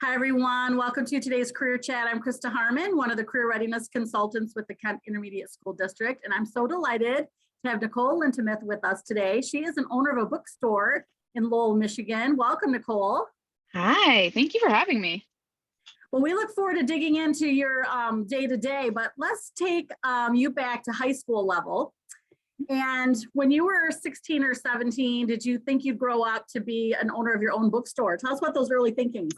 Hi, everyone. Welcome to today's Career Chat. I'm Krista Harmon, one of the career readiness consultants with the Kent Intermediate School District, and I'm so delighted to have Nicole Lintemuth with us today. She is an owner of a bookstore in Lowell, Michigan. Welcome, Nicole. Hi, thank you for having me. Well, we look forward to digging into your day-to-day, but let's take you back to high school level. And when you were 16 or 17, did you think you'd grow up to be an owner of your own bookstore? Tell us about those early thinkings.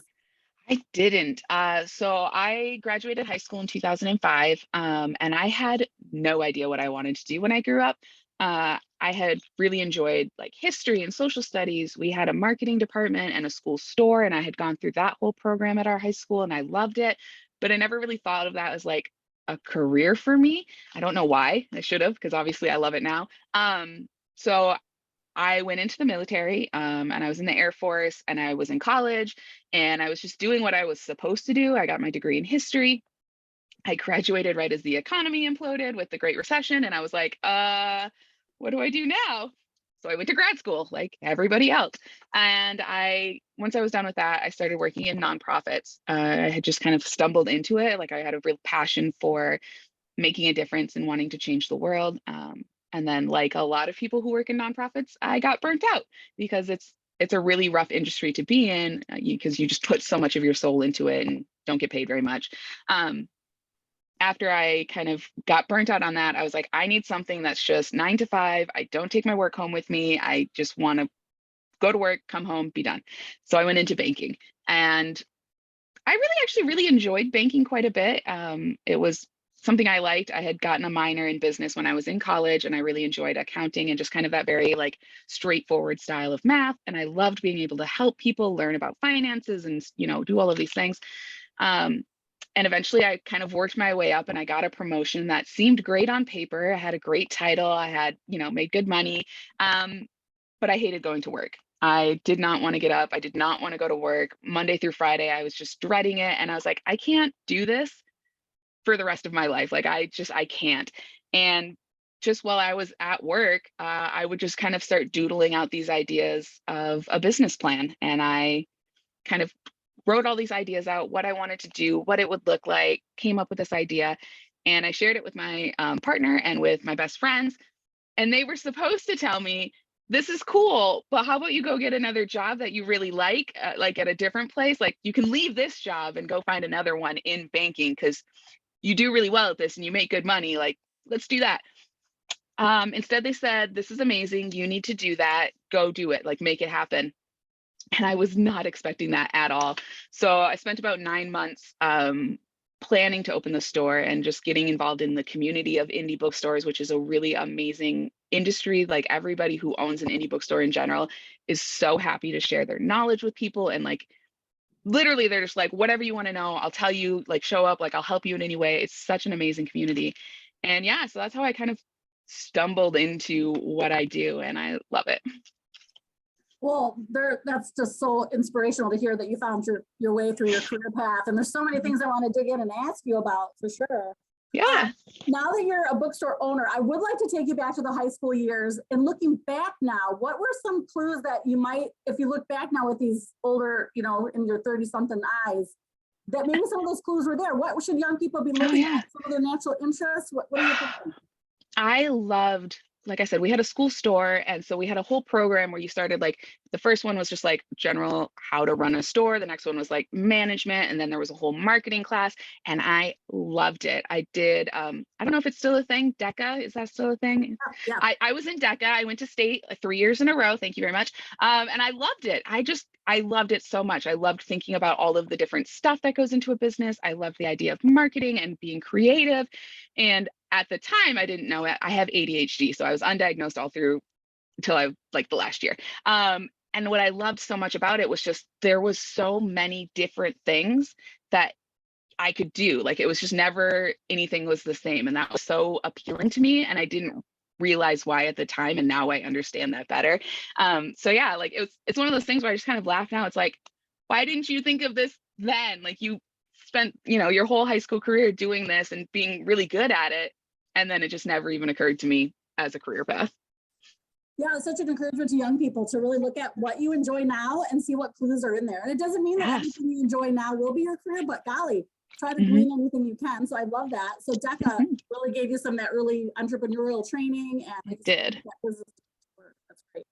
I didn't. So I graduated high school in 2005, and I had no idea what I wanted to do when I grew up. I had really enjoyed like history and social studies. We had a marketing department and a school store, and I had gone through that whole program at our high school, and I loved it. But I never really thought of that as like a career for me. I don't know why. I should have, because obviously I love it now. So I went into the military, and I was in the Air Force, and I was in college, and I was just doing what I was supposed to do. I got my degree in history. I graduated right as the economy imploded with the Great Recession, and I was like, what do I do now? So I went to grad school like everybody else. And once I was done with that, I started working in nonprofits. I had just kind of stumbled into it. Like I had a real passion for making a difference and wanting to change the world. And then, like a lot of people who work in nonprofits, I got burnt out because it's a really rough industry to be in because you just put so much of your soul into it and don't get paid very much. After I kind of got burnt out on that, I was like, I need something that's just 9 to 5. I don't take my work home with me. I just want to go to work, come home, be done. So I went into banking, and I really enjoyed banking quite a bit. It was something I liked. I had gotten a minor in business when I was in college, and I really enjoyed accounting and just kind of that very like straightforward style of math. And I loved being able to help people learn about finances and, do all of these things. And eventually I kind of worked my way up, and I got a promotion that seemed great on paper. I had a great title. I had, made good money. But I hated going to work. I did not want to get up. I did not want to go to work. Monday through Friday, I was just dreading it. And I was like, I can't do this for the rest of my life. Like I can't. And just while I was at work, I would just kind of start doodling out these ideas of a business plan. And I kind of wrote all these ideas out, what I wanted to do, what it would look like, came up with this idea. And I shared it with my partner and with my best friends. And they were supposed to tell me, this is cool, but how about you go get another job that you really like at a different place? Like you can leave this job and go find another one in banking because you do really well at this and you make good money. Like, let's do that. Instead, they said, this is amazing. You need to do that. Go do it. Like, make it happen. And I was not expecting that at all. So I spent about 9 months planning to open the store and just getting involved in the community of indie bookstores, which is a really amazing industry. Like everybody who owns an indie bookstore in general is so happy to share their knowledge with people. And like, literally, they're just like, whatever you want to know, I'll tell you, like, show up, like, I'll help you in any way. It's such an amazing community. And yeah, so that's how I kind of stumbled into what I do. And I love it. Well, that's just so inspirational to hear that you found your way through your career path. And there's so many things I want to dig in and ask you about for sure. Yeah. Now that you're a bookstore owner, I would like to take you back to the high school years. And looking back now, what were some clues that you might, if you look back now with these older, in your 30-something eyes, that maybe some of those clues were there? What should young people be looking at? Some of their natural interests? What do you think? I loved, like I said, we had a school store. And so we had a whole program where you started like, the first one was just like general how to run a store. The next one was like management. And then there was a whole marketing class. And I loved it. I did, I don't know if it's still a thing. DECA, is that still a thing? Yeah. I was in DECA. I went to state 3 years in a row. Thank you very much. And I loved it. I loved it so much. I loved thinking about all of the different stuff that goes into a business. I loved the idea of marketing and being creative. And at the time, I didn't know it. I have ADHD, so I was undiagnosed all through until I like the last year. And what I loved so much about it was just there was so many different things that I could do. Like it was just never anything was the same, and that was so appealing to me. And I didn't realize why at the time, and now I understand that better. So yeah, like it's one of those things where I just kind of laugh now. It's like, why didn't you think of this then? Like you spent your whole high school career doing this and being really good at it, and then it just never even occurred to me as a career path. Yeah, it's such an encouragement to young people to really look at what you enjoy now and see what clues are in there. And it doesn't mean that Yes. everything you enjoy now will be your career, but golly, try to Mhm. glean anything you can. So I love that. So DECA Mhm. really gave you some of that early entrepreneurial training and It like did. that business work. That's great.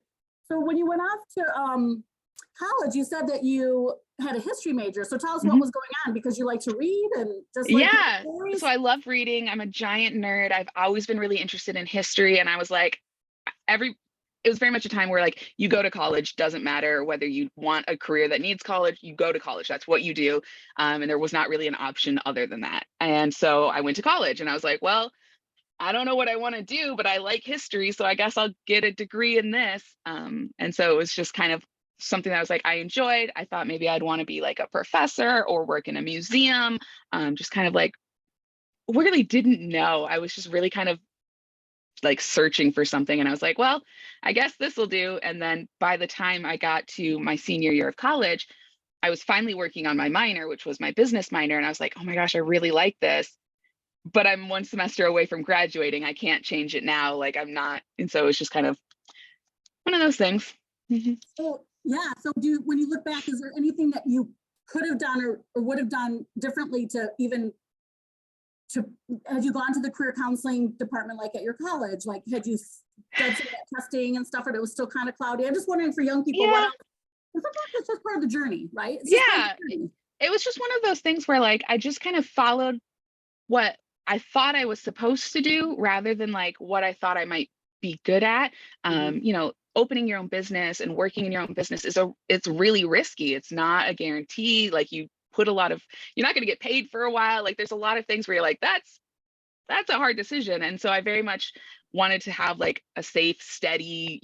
So when you went off to college, you said that you had a history major. So tell us what Mhm. was going on because you like to read and just like Yeah. So stories. I love reading. I'm a giant nerd. I've always been really interested in history, and I was like, every it was very much a time where like you go to college, doesn't matter whether you want a career that needs college, you go to college, that's what you do. And there was not really an option other than that. And so I went to college and I was like, well, I don't know what I want to do, but I like history, so I guess I'll get a degree in this. And so it was just kind of something that I was like, I enjoyed. I thought maybe I'd want to be like a professor or work in a museum. Just kind of like really didn't know. I was just really kind of like searching for something, and I was like, well, I guess this will do. And then by the time I got to my senior year of college, I was finally working on my minor, which was my business minor, and I was like, oh my gosh, I really like this, but I'm one semester away from graduating. I can't change it now. Like I'm not. And so it's just kind of one of those things. Mhm. So yeah, so do when you look back, is there anything that you could have done or would have done differently to even to had you gone to the career counseling department like at your college? Like had you done some of that testing and stuff, or it was still kind of cloudy? I'm just wondering for young people, what Yeah. else? Sometimes it's just part of the journey, right? It's just part of Yeah. the journey. It was just one of those things where like I just kind of followed what I thought I was supposed to do rather than like what I thought I might be good at. Mhm. Opening your own business and working in your own business it's really risky. It's not a guarantee. Like you're not going to get paid for a while. Like there's a lot of things where you're like, that's a hard decision. And so I very much wanted to have like a safe, steady,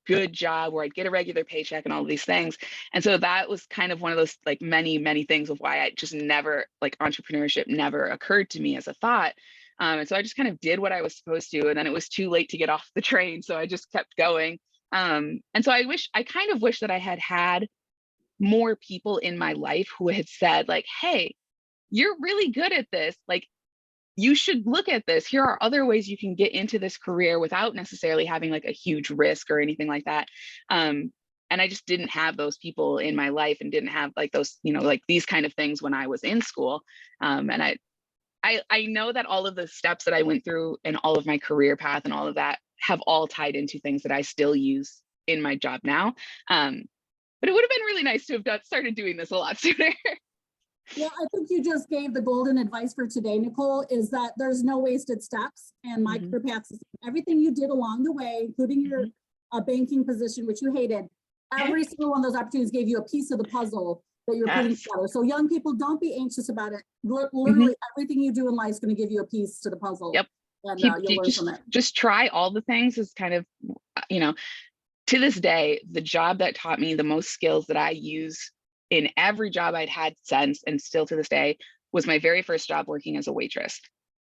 good job where I'd get a regular paycheck and all of these things. And so that was kind of one of those like many, many things of why I just never like entrepreneurship never occurred to me as a thought. And so I just kind of did what I was supposed to. And then it was too late to get off the train. So I just kept going. And so I kind of wish that I had more people in my life who had said, like, hey, you're really good at this. Like, you should look at this. Here are other ways you can get into this career without necessarily having like a huge risk or anything like that. And I just didn't have those people in my life and didn't have like those, like these kind of things when I was in school. And I know that all of the steps that I went through and all of my career path and all of that have all tied into things that I still use in my job now. But it would have been really nice to have started doing this a lot sooner. Well, I think you just gave the golden advice for today, Nicole, is that there's no wasted steps. And my Mhm. career path is everything you did along the way, including your Mhm. banking position, which you hated. Every single one of those opportunities gave you a piece of the puzzle that you're putting Yes. together. So young people, don't be anxious about it. Mhm. Literally everything you do in life is going to give you a piece to the puzzle, Yep. and Keep you'll you learn from it. just try all the things is kind of, you know, to this day, the job that taught me the most skills that I use in every job I'd had since, and still to this day, was my very first job working as a waitress.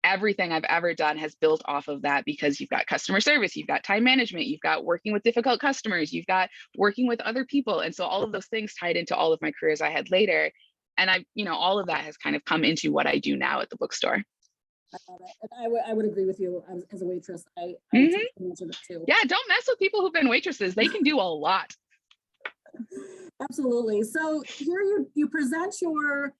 Everything I've ever done has built off of that because you've got customer service, you've got time management, you've got working with difficult customers, you've got working with other people. And so all of those things tied into all of my careers I had later. And all of that has kind of come into what I do now at the bookstore. I love it. And I would agree with you as a waitress. I would Hmm. take advantage of it too. Yeah, don't mess with people who've been waitresses. They can do a lot. Absolutely. So here you present your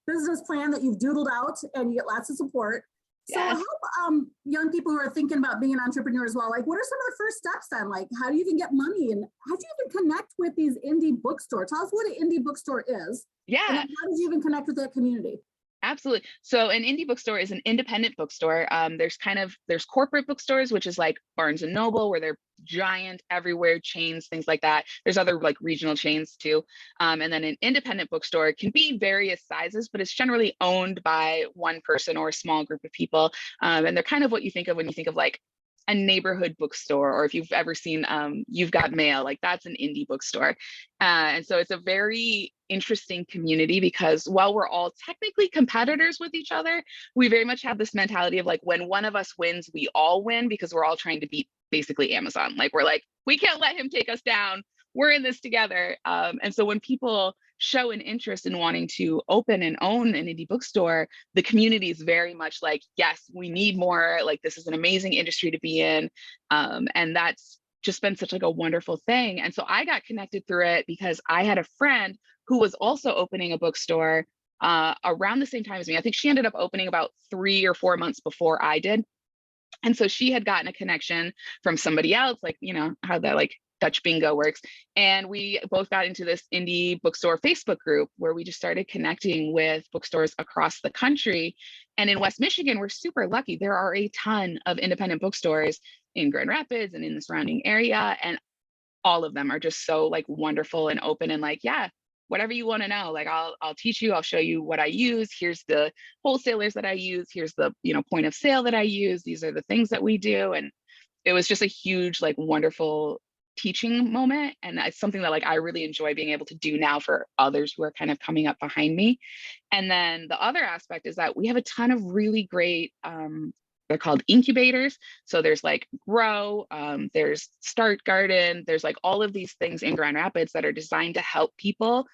business plan that you've doodled out, and you get lots of support. So Yes. help young people who are thinking about being an entrepreneur as well. Like, what are some of the first steps then? Like, how do you even get money, and how do you even connect with these indie bookstore? Tell us what an indie bookstore is, and Yeah. then how did you even connect with that community? Absolutely. So an indie bookstore is an independent bookstore. There's corporate bookstores, which is like Barnes and Noble, where they're giant everywhere chains, things like that. There's other like regional chains too. And then an independent bookstore can be various sizes, but it's generally owned by one person or a small group of people. And they're kind of what you think of when you think of like a neighborhood bookstore, or if you've ever seen You've Got Mail, like that's an indie bookstore. And so it's a very interesting community because while we're all technically competitors with each other, we very much have this mentality of like when one of us wins, we all win because we're all trying to beat basically Amazon. Like we're like, we can't let him take us down. we're in this together. And so when people show an interest in wanting to open and own an indie bookstore, the community is very much like, yes, we need more. Like, this is an amazing industry to be in. And that's just been such like a wonderful thing. And so I got connected through it because I had a friend who was also opening a bookstore around the same time as me. I think she ended up opening about 3 or 4 months before I did. And so she had gotten a connection from somebody else, like, you know, how that like Dutch bingo works. And we both got into this indie bookstore Facebook group where we just started connecting with bookstores across the country. And in West Michigan, we're super lucky. There are a ton of independent bookstores in Grand Rapids and in the surrounding area. And all of them are just so like wonderful and open and like, yeah, whatever you want to know, like I'll teach you, I'll show you what I use. Here's the wholesalers that I use. Here's the, you know, point of sale that I use. These are the things that we do. And it was just a huge, like wonderful teaching moment. And it's something that like I really enjoy being able to do now for others who are kind of coming up behind me. And then the other aspect is that we have a ton of really great they're called incubators. So there's like Grow, there's Start Garden, there's like all of these things in Grand Rapids that are designed to help people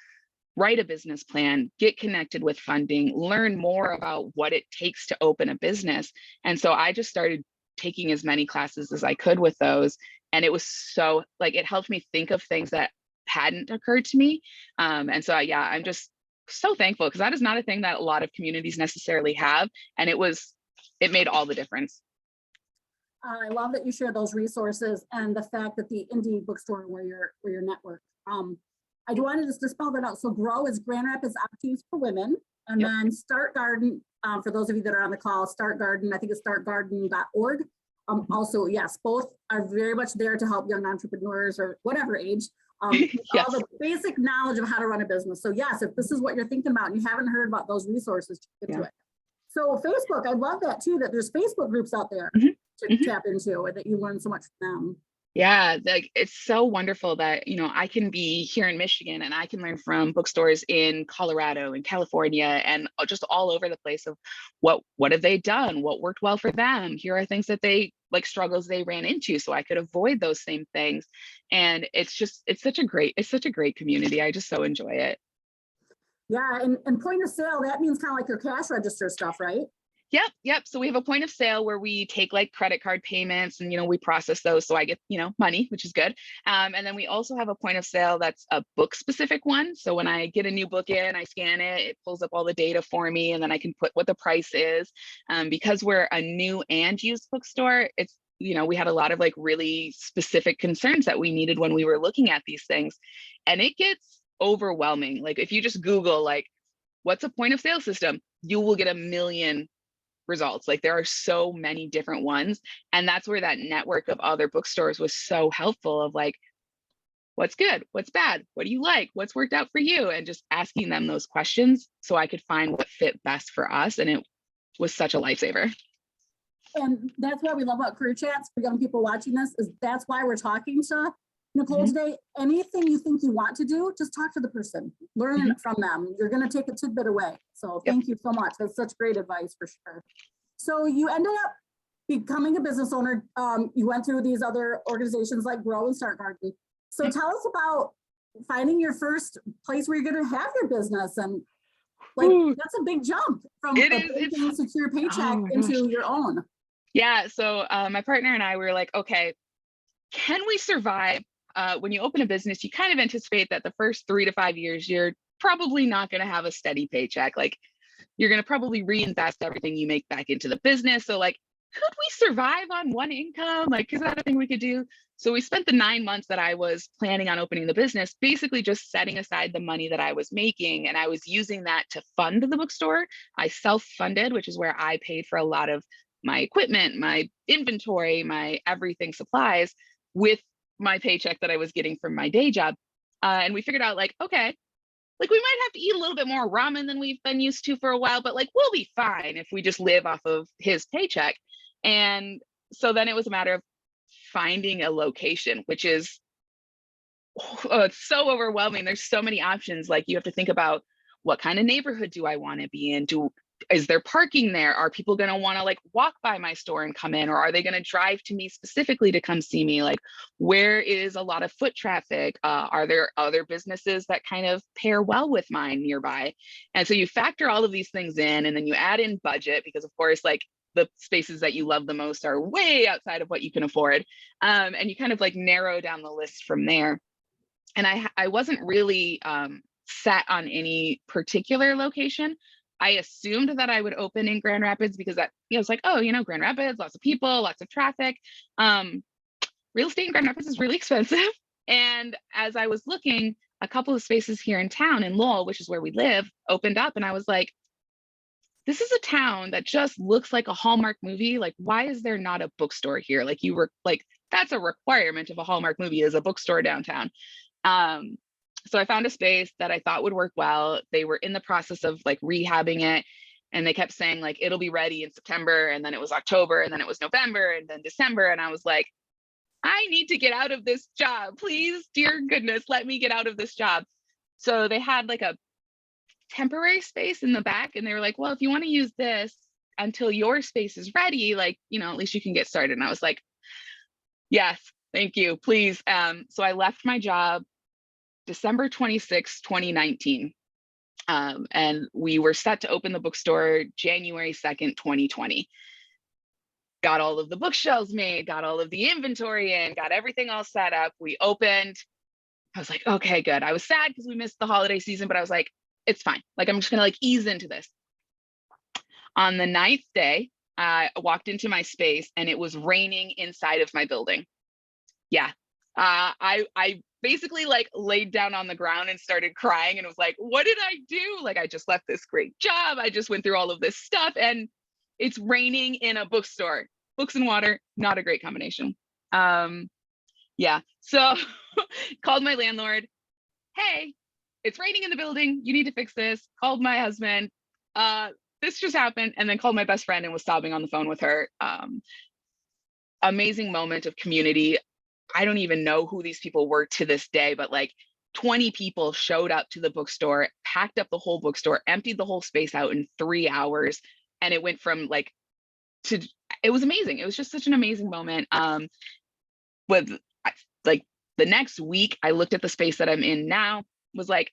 write a business plan, get connected with funding, learn more about what it takes to open a business. And so I just started taking as many classes as I could with those. And it was so like, it helped me think of things that hadn't occurred to me. And so yeah, I'm just so thankful because that is not a thing that a lot of communities necessarily have. And it made all the difference. I love that you share those resources and the fact that the indie bookstore where your network. I do want to just spell that out. So Grow is Grand Rapids Opportunities for Women, and Yep. then Start Garden. For those of you that are on the call, Start Garden. I think it's startgarden.org. Also, yes, both are very much there to help young entrepreneurs or whatever age. Yes. All the basic knowledge of how to run a business. So yes, if this is what you're thinking about and you haven't heard about those resources, check into it. So Facebook, I love that too, that there's Facebook groups out there to tap into, or that you learn so much from them. Yeah, like it's so wonderful that, you know, I can be here in Michigan and I can learn from bookstores in Colorado and California and just all over the place of what have they done? What worked well for them? Here are things that they like struggles they ran into so I could avoid those same things. And it's such a great community. I just so enjoy it. Yeah, and point of sale, that means kind of like your cash register stuff, right? Yep. So we have a point of sale where we take like credit card payments and, you know, we process those. So I get, you know, money, which is good. And then we also have a point of sale that's a book specific one. So when I get a new book in, I scan it, it pulls up all the data for me, and then I can put what the price is. Because we're a new and used bookstore, it's, you know, we had a lot of like really specific concerns that we needed when we were looking at these things. And it gets overwhelming. Like if you just Google like, what's a point of sale system, you will get a million results. Like there are so many different ones. And that's where that network of other bookstores was so helpful of like, what's good, what's bad, what do you like, what's worked out for you? And just asking them those questions so I could find what fit best for us. And it was such a lifesaver. And that's what we love about career chats for young people watching this, is that's why we're talking to Nicole today. Anything you think you want to do, just talk to the person, learn from them. You're going to take a tidbit away. So thank you so much. That's such great advice for sure. So you ended up becoming a business owner. You went through these other organizations like Grow and Start Garden. So tell us about finding your first place where you're going to have your business. And like, that's a big jump from a secure paycheck into your own. Yeah. So my partner and I were like, okay, can we survive? When you open a business, you kind of anticipate that the first 3 to 5 years, you're probably not going to have a steady paycheck. Like you're going to probably reinvest everything you make back into the business. So like, could we survive on one income? Like, is that a thing we could do? So we spent the 9 months that I was planning on opening the business, basically just setting aside the money that I was making. And I was using that to fund the bookstore. I self-funded, which is where I paid for a lot of my equipment, my inventory, my everything supplies with my paycheck that I was getting from my day job. And we figured out like, okay, like we might have to eat a little bit more ramen than we've been used to for a while, but like we'll be fine if we just live off of his paycheck. And so then it was a matter of finding a location, which is it's so overwhelming. There's so many options. Like you have to think about what kind of neighborhood do I want to be in? is there parking there? Are people going to want to like walk by my store and come in, or are they going to drive to me specifically to come see me? Like, where is a lot of foot traffic? Are there other businesses that kind of pair well with mine nearby? And so you factor all of these things in, and then you add in budget, because of course, like the spaces that you love the most are way outside of what you can afford. And you kind of like narrow down the list from there. And I wasn't really set on any particular location. I assumed that I would open in Grand Rapids because that, you know, it's like, oh, you know, Grand Rapids, lots of people, lots of traffic. Real estate in Grand Rapids is really expensive. And as I was looking, a couple of spaces here in town in Lowell, which is where we live, opened up. And I was like, this is a town that just looks like a Hallmark movie. Like, why is there not a bookstore here? Like, you were like, that's a requirement of a Hallmark movie, is a bookstore downtown. So I found a space that I thought would work well. They were in the process of like rehabbing it, and they kept saying like it'll be ready in September, and then it was October, and then it was November, and then December, and I was like, I need to get out of this job, please, dear goodness, let me get out of this job. So they had like a temporary space in the back, and they were like, well, if you want to use this until your space is ready, like, you know, at least you can get started. And I was like, yes, thank you, please. So I left my job December 26, 2019. And we were set to open the bookstore January 2nd, 2020. Got all of the bookshelves made, got all of the inventory in, got everything all set up. We opened. I was like, okay, good. I was sad because we missed the holiday season, but I was like, it's fine. Like, I'm just gonna like ease into this. On the 9th day, I walked into my space and it was raining inside of my building. Yeah. I basically like laid down on the ground and started crying and was like, what did I do? Like, I just left this great job. I just went through all of this stuff and it's raining in a bookstore. Books and water, not a great combination. Yeah, so called my landlord. Hey, it's raining in the building. You need to fix this. Called my husband. This just happened. And then called my best friend and was sobbing on the phone with her. Amazing moment of community. I don't even know who these people were to this day, but like 20 people showed up to the bookstore, packed up the whole bookstore, emptied the whole space out in 3 hours. And it went from like it was amazing. It was just such an amazing moment. With like the next week, I looked at the space that I'm in now, was like,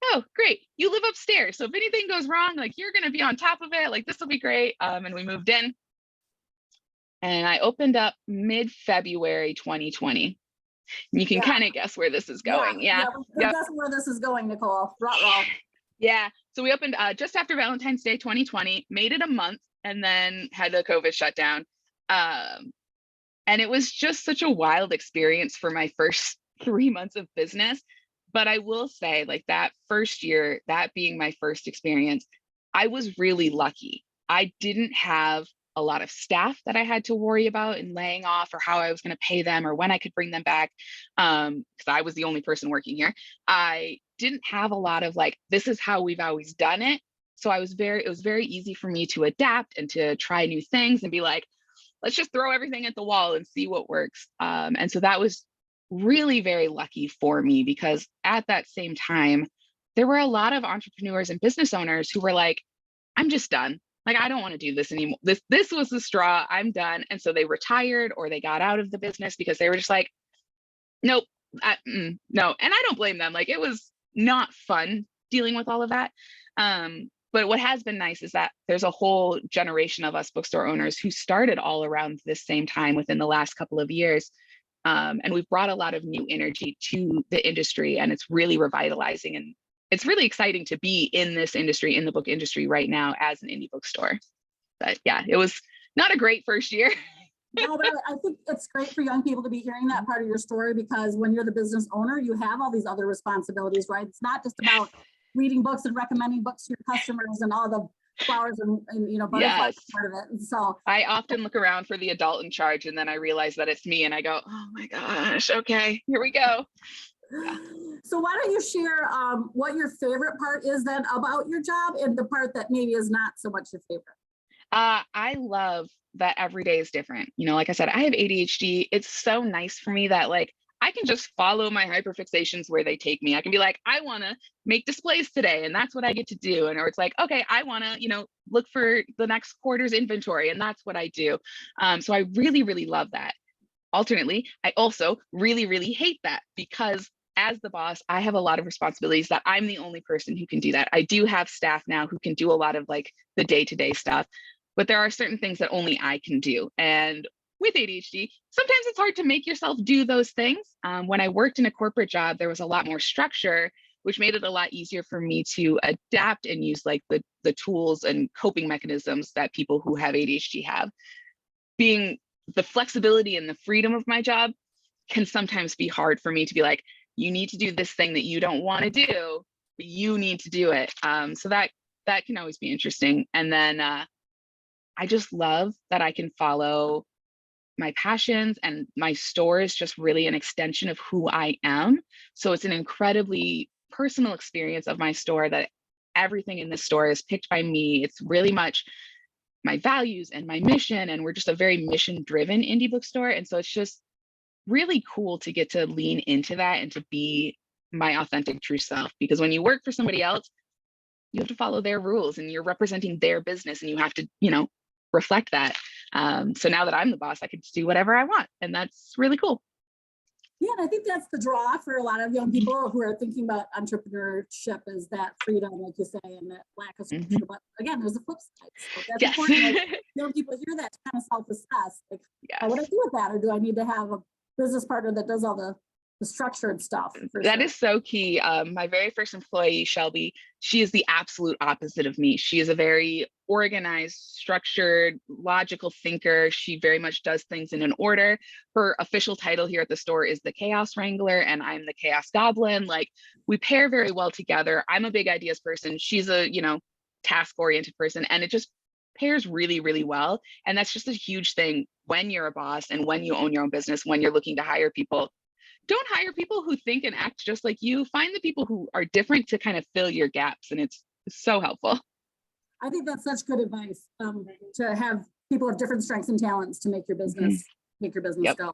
oh, great. You live upstairs. So if anything goes wrong, like you're going to be on top of it. Like, this will be great. And we moved in. And I opened up mid-February 2020. You can kind of guess where this is going. Yeah. We're guessing where this is going, Nicole. Ruh-roh. Yeah. So we opened just after Valentine's Day 2020, made it a month, and then had the COVID shutdown. And it was just such a wild experience for my first 3 months of business. But I will say, like, that first year, that being my first experience, I was really lucky. I didn't have a lot of staff that I had to worry about and laying off, or how I was going to pay them, or when I could bring them back, because I was the only person working here. I didn't have a lot of like, this is how we've always done it. So it was very easy for me to adapt and to try new things and be like, let's just throw everything at the wall and see what works. And so that was really very lucky for me, because at that same time, there were a lot of entrepreneurs and business owners who were like, I'm just done. Like, I don't want to do this anymore. This was the straw. I'm done. And so they retired, or they got out of the business because they were just like, nope, no. And I don't blame them. Like, it was not fun dealing with all of that. But what has been nice is that there's a whole generation of us bookstore owners who started all around this same time within the last couple of years. And we've brought a lot of new energy to the industry, and it's really revitalizing. And it's really exciting to be in this industry, in the book industry right now as an indie bookstore. But yeah, it was not a great first year. No, but I think it's great for young people to be hearing that part of your story, because when you're the business owner, you have all these other responsibilities, right? It's not just about reading books and recommending books to your customers and all the flowers and you know, butterflies part of it. And so I often look around for the adult in charge, and then I realize that it's me, and I go, oh my gosh, okay, here we go. Yeah. So why don't you share what your favorite part is then about your job, and the part that maybe is not so much your favorite? I love that every day is different. You know, like I said, I have ADHD. It's so nice for me that like I can just follow my hyperfixations where they take me. I can be like, I want to make displays today, and that's what I get to do. And or it's like, okay, I want to, look for the next quarter's inventory, and that's what I do. So I really, really love that. Alternately, I also really, really hate that because as the boss, I have a lot of responsibilities that I'm the only person who can do that. I do have staff now who can do a lot of like the day-to-day stuff, but there are certain things that only I can do. And with ADHD, sometimes it's hard to make yourself do those things. When I worked in a corporate job, there was a lot more structure, which made it a lot easier for me to adapt and use like the tools and coping mechanisms that people who have ADHD have. Being the flexibility and the freedom of my job can sometimes be hard for me to be like, you need to do this thing that you don't want to do, but you need to do it. So that can always be interesting. And then I just love that I can follow my passions, and my store is just really an extension of who I am. So it's an incredibly personal experience of my store, that everything in this store is picked by me. It's really much my values and my mission, and we're just a very mission driven indie bookstore. And so it's just really cool to get to lean into that and to be my authentic true self, because when you work for somebody else, you have to follow their rules and you're representing their business and you have to, reflect that. So now that I'm the boss, I can just do whatever I want, and that's really cool. Yeah, and I think that's the draw for a lot of young people who are thinking about entrepreneurship, is that freedom, like you say, and that lack of structure. Mm-hmm. But again, there's a flip side. So that's Yes. important. Like, young people hear that to kind of self-assess. Like, Yes. what do I do with that? Or do I need to have a business partner that does all the structured stuff? That is so key. My very first employee, Shelby, she is the absolute opposite of me. She is a very organized, structured, logical thinker. She very much does things in an order. Her official title here at the store is the Chaos Wrangler, and I'm the Chaos Goblin. Like, we pair very well together. I'm a big ideas person. She's a, task-oriented person, and it just pairs really, really well. And that's just a huge thing when you're a boss and when you own your own business, when you're looking to hire people. Don't hire people who think and act just like you. Find the people who are different to kind of fill your gaps. And it's so helpful. I think that's such good advice, to have people of different strengths and talents to make your business, Yep. go.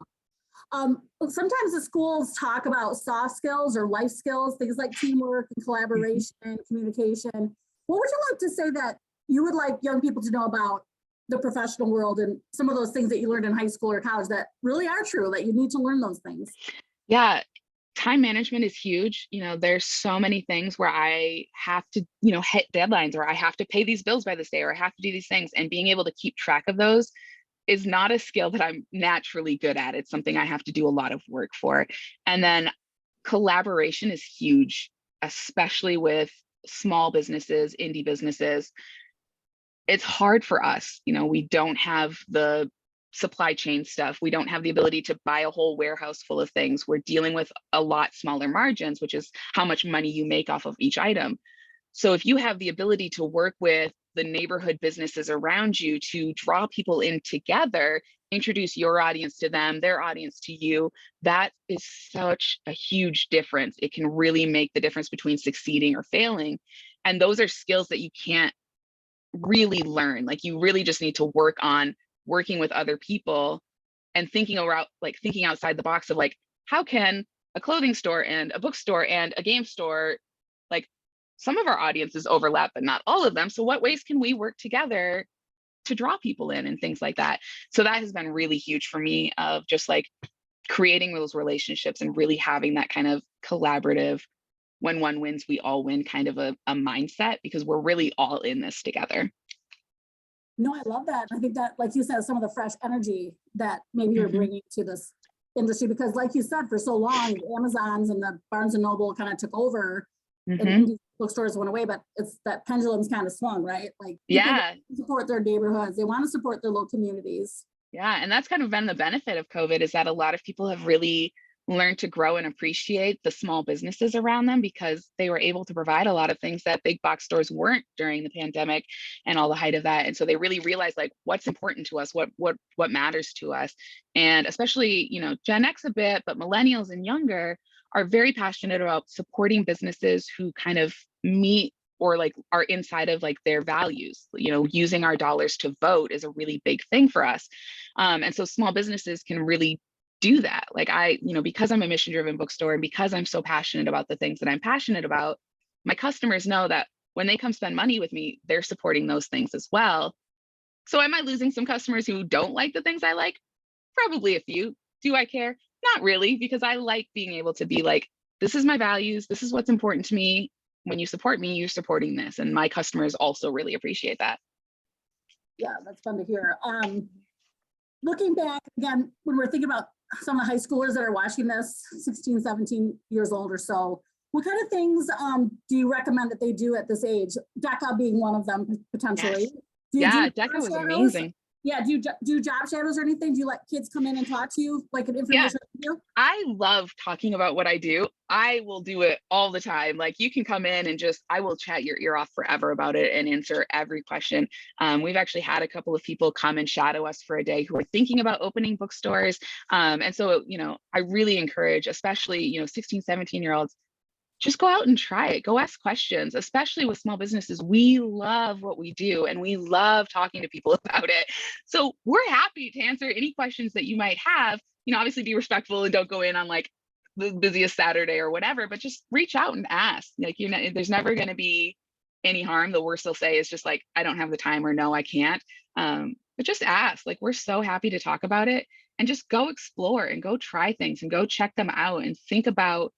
Sometimes the schools talk about soft skills or life skills, things like teamwork and collaboration, communication. What would you like to say that you would like young people to know about the professional world and some of those things that you learned in high school or college that really are true, that you need to learn those things? Yeah. Time management is huge. There's so many things where I have to, hit deadlines, or I have to pay these bills by this day, or I have to do these things, and being able to keep track of those is not a skill that I'm naturally good at. It's something I have to do a lot of work for. And then collaboration is huge, especially with small businesses, indie businesses. It's hard for us. We don't have the supply chain stuff. We don't have the ability to buy a whole warehouse full of things. We're dealing with a lot smaller margins, which is how much money you make off of each item. So if you have the ability to work with the neighborhood businesses around you to draw people in together, introduce your audience to them, their audience to you, that is such a huge difference. It can really make the difference between succeeding or failing. And those are skills that you can't really learn. Like, you really just need to work on working with other people and thinking outside the box of like, how can a clothing store and a bookstore and a game store, like, some of our audiences overlap, but not all of them. So what ways can we work together to draw people in and things like that? So that has been really huge for me, of just like creating those relationships and really having that kind of collaborative, when one wins, we all win kind of a mindset, because we're really all in this together. No, I love that. I think that, like you said, some of the fresh energy that maybe you're bringing to this industry, because like you said, for so long, the Amazons and the Barnes and Noble kind of took over and indie bookstores went away, but it's that pendulum's kind of swung, right? Like, support their neighborhoods. They want to support their local communities. Yeah. And that's kind of been the benefit of COVID, is that a lot of people have really learned to grow and appreciate the small businesses around them, because they were able to provide a lot of things that big box stores weren't during the pandemic and all the height of that. And so they really realized like what's important to us, what matters to us. And especially, Gen X a bit, but millennials and younger are very passionate about supporting businesses who kind of meet or like are inside of like their values. Using our dollars to vote is a really big thing for us. And so small businesses can really do that. Like because I'm a mission driven bookstore and because I'm so passionate about the things that I'm passionate about, my customers know that when they come spend money with me, they're supporting those things as well. So am I losing some customers who don't like the things I like? Probably a few. Do I care? Not really, because I like being able to be like, this is my values. This is what's important to me. When you support me, you're supporting this. And my customers also really appreciate that. Yeah, that's fun to hear. Looking back again, when we're thinking about some of the high schoolers that are watching this, 16, 17 years old or so, what kind of things do you recommend that they do at this age? DECA being one of them potentially. Yes. Do you Yeah, do DECA job was shadows? amazing. Yeah, do you do job shadows or anything? Do you let kids come in and talk to you, like an Yeah, information interview? I love talking about what I do. I will do it all the time. Like you can come in and I will chat your ear off forever about it and answer every question. We've actually had a couple of people come and shadow us for a day who are thinking about opening bookstores. And so, I really encourage, especially, 16, 17-year-olds, just go out and try it. Go ask questions, especially with small businesses. We love what we do and we love talking to people about it. So we're happy to answer any questions that you might have. Obviously be respectful and don't go in on like the busiest Saturday or whatever, but just reach out and ask. Like, there's never going to be any harm. The worst they'll say is just like, I don't have the time or no, I can't. But just ask. Like, we're so happy to talk about it and just go explore and go try things and go check them out and think about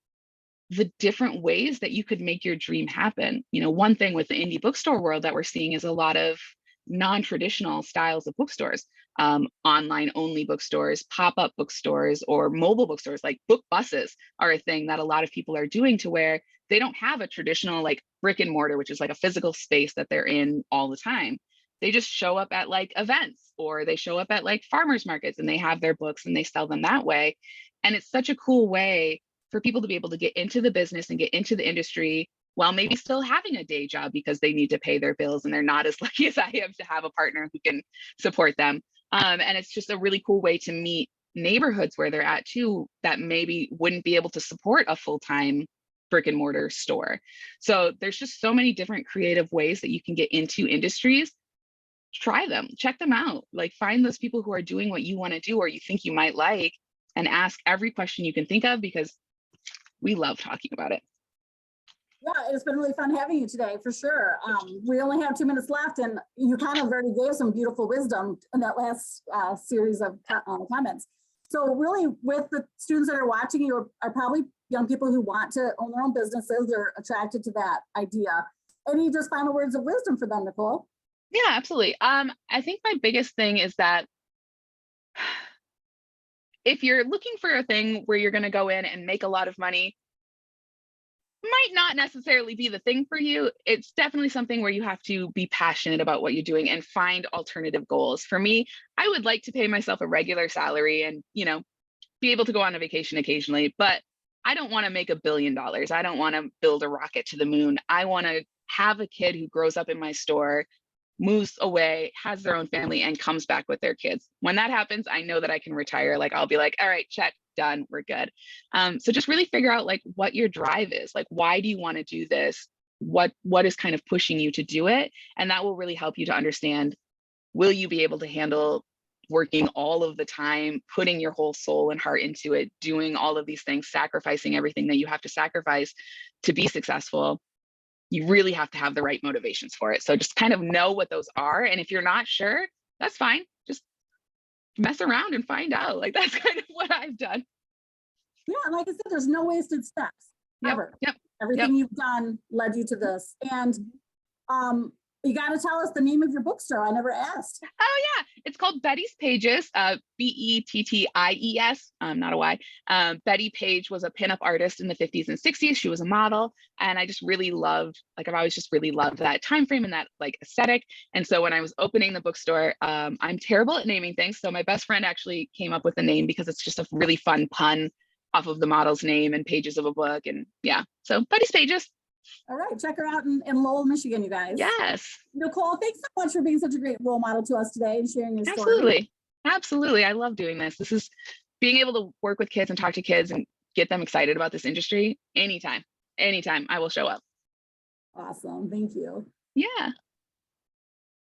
the different ways that you could make your dream happen. One thing with the indie bookstore world that we're seeing is a lot of non-traditional styles of bookstores, online only bookstores, pop-up bookstores, or mobile bookstores. Like book buses are a thing that a lot of people are doing, to where they don't have a traditional like brick and mortar, which is like a physical space that they're in all the time. They just show up at like events, or they show up at like farmers markets and they have their books and they sell them that way. And it's such a cool way for people to be able to get into the business and get into the industry while maybe still having a day job because they need to pay their bills and they're not as lucky as I am to have a partner who can support them. And it's just a really cool way to meet neighborhoods where they're at too, that maybe wouldn't be able to support a full-time brick and mortar store. So there's just so many different creative ways that you can get into industries. Try them, check them out, like find those people who are doing what you want to do or you think you might like, and ask every question you can think of, because we love talking about it. Yeah, it's been really fun having you today, for sure. We only have 2 minutes left, and you kind of already gave some beautiful wisdom in that last series of comments. So really, with the students that are watching, you are probably young people who want to own their own businesses. They're attracted to that idea. Any just final words of wisdom for them, Nicole? Yeah, absolutely. I think my biggest thing is that if you're looking for a thing where you're going to go in and make a lot of money, might not necessarily be the thing for you. It's definitely something where you have to be passionate about what you're doing and find alternative goals. For me, I would like to pay myself a regular salary and, be able to go on a vacation occasionally, but I don't want to make $1 billion. I don't want to build a rocket to the moon. I want to have a kid who grows up in my store, moves away, has their own family, and comes back with their kids. When that happens, I know that I can retire. Like I'll be like, all right, check, done, we're good. So just really figure out like what your drive is. Like, why do you want to do this? What is kind of pushing you to do it? And that will really help you to understand, will you be able to handle working all of the time, putting your whole soul and heart into it, doing all of these things, sacrificing everything that you have to sacrifice to be successful? You really have to have the right motivations for it. So just kind of know what those are. And if you're not sure, that's fine. Just mess around and find out. Like that's kind of what I've done. Yeah, like I said, there's no wasted steps, ever. Yep. Everything you've done led you to this. And you got to tell us the name of your bookstore. I never asked. Oh yeah, it's called Betty's Pages. Betties, not a Y. Betty Page was a pinup artist in the 50s and 60s. She was a model, and I just really loved, like I've always just really loved that time frame and that like aesthetic. And so when I was opening the bookstore, I'm terrible at naming things. So my best friend actually came up with the name because it's just a really fun pun off of the model's name and pages of a book. And yeah, so Betty's Pages. All right, check her out in Lowell, Michigan, you guys. Yes. Nicole, thanks so much for being such a great role model to us today and sharing your story. Absolutely. Absolutely. I love doing this. This is being able to work with kids and talk to kids and get them excited about this industry. Anytime I will show up. Awesome. Thank you. Yeah.